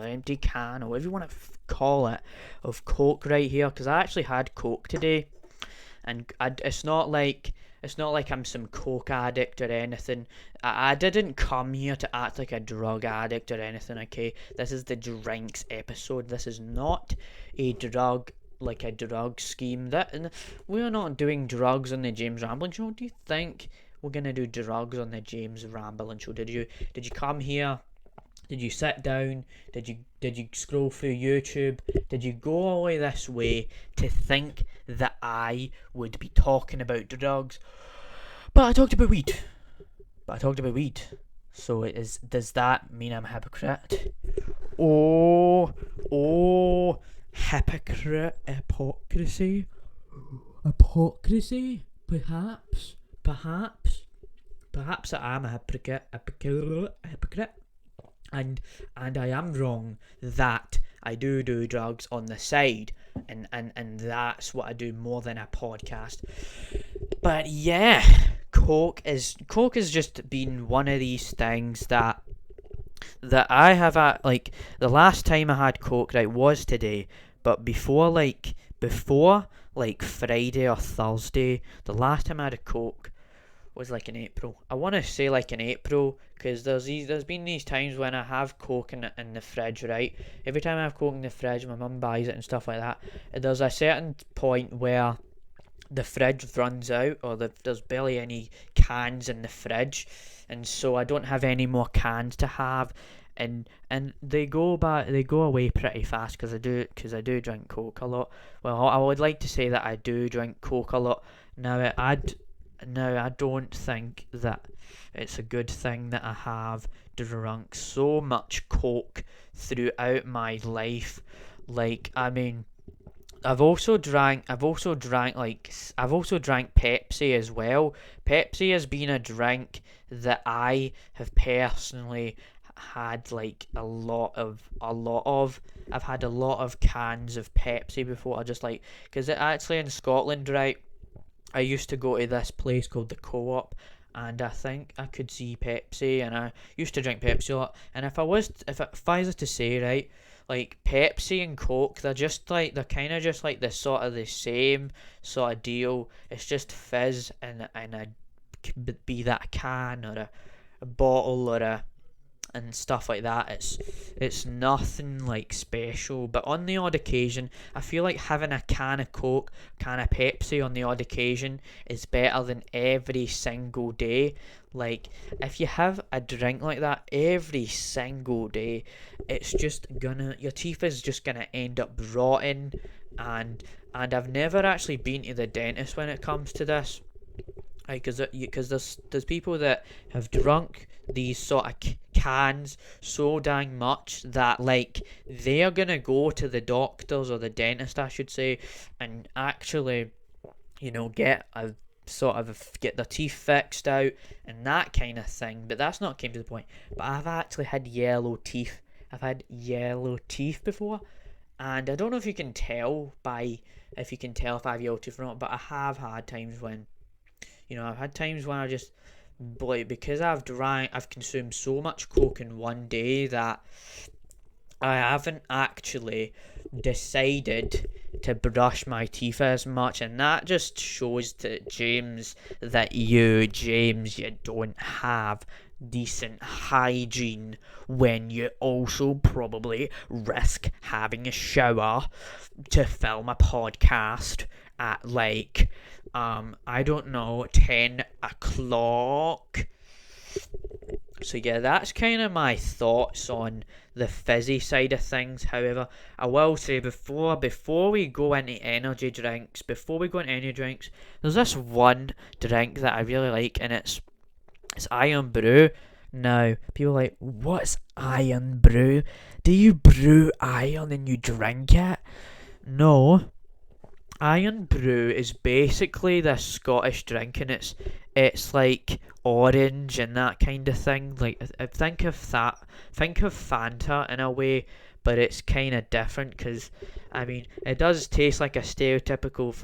empty can, or whatever you want to call it, of Coke right here, because I actually had Coke today, and it's not like I'm some Coke addict or anything. I didn't come here to act like a drug addict or anything, okay? This is the drinks episode. This is not a drug, like a drug scheme. And we're not doing drugs on the James Rambling Show. Do you think we're gonna do drugs on the James Rambling Show? Did you come here? Did you sit down? Did you scroll through YouTube? Did you go all the way this way to think that I would be talking about drugs? But I talked about weed. So does that mean I'm a hypocrite? Oh, hypocrisy? Perhaps I am a hypocrite. And I am wrong that I do drugs on the side, and that's what I do more than a podcast. But yeah, Coke has just been one of these things that I have at, like, the last time I had Coke, right, was today, but before Friday or Thursday, the last time I had a Coke was like in April. I want to say like in April, because there's been these times when I have Coke in the fridge, right? Every time I have Coke in the fridge, my mum buys it and stuff like that. And there's a certain point where the fridge runs out, or there's barely any cans in the fridge, and so I don't have any more cans to have, and they go away pretty fast, because I do drink Coke a lot. Well, I would like to say that I do drink Coke a lot. Now I don't think that it's a good thing that I have drunk so much Coke throughout my life. Like, I mean, I've also drank Pepsi as well. Pepsi has been a drink that I have personally had like a lot of. I've had a lot of cans of Pepsi before. I just like, because it actually in Scotland, right? I used to go to this place called the Co-op, and I think I could see Pepsi, and I used to drink Pepsi a lot. And if I was to say, right, like Pepsi and Coke, they're kind of just like the same sort of deal. It's just fizz, and be that a can or a bottle or and stuff like that. It's nothing like special, but on the odd occasion, I feel like having a can of Coke, can of Pepsi on the odd occasion is better than every single day. Like, if you have a drink like that every single day, it's just your teeth is just gonna end up rotting, and I've never actually been to the dentist when it comes to this. Because there's people that have drunk these sort of cans so dang much that, like, they're gonna go to the doctors, or the dentist I should say, and actually, get their teeth fixed out and that kind of thing. But that's not came to the point. But I've actually had yellow teeth. I've had yellow teeth before, and I don't know if you can tell if I have yellow teeth or not, but I have had times when, I've had times when I just, like, because I've consumed so much Coke in one day that I haven't actually decided to brush my teeth as much, and that just shows to James that you don't have decent hygiene when you also probably risk having a shower to film a podcast at, like, I don't know, 10 o'clock. So yeah, that's kind of my thoughts on the fizzy side of things. However, I will say before we go into energy drinks, there's this one drink that I really like, and it's Iron Brew. Now, people are like, what's Iron Brew? Do you brew iron and you drink it? No. Iron Brew is basically this Scottish drink, and it's like orange and that kind of thing. Like, think of Fanta in a way, but it's kind of different, because I mean, it does taste like a stereotypical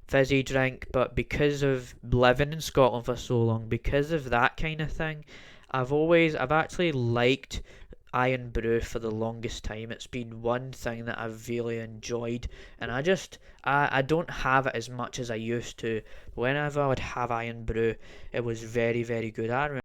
fizzy drink, but because of living in Scotland for so long, because of that kind of thing, I've actually liked Iron Brew for the longest time. It's been one thing that I've really enjoyed, and I don't have it as much as I used to. Whenever I would have Iron Brew, it was very, very good. I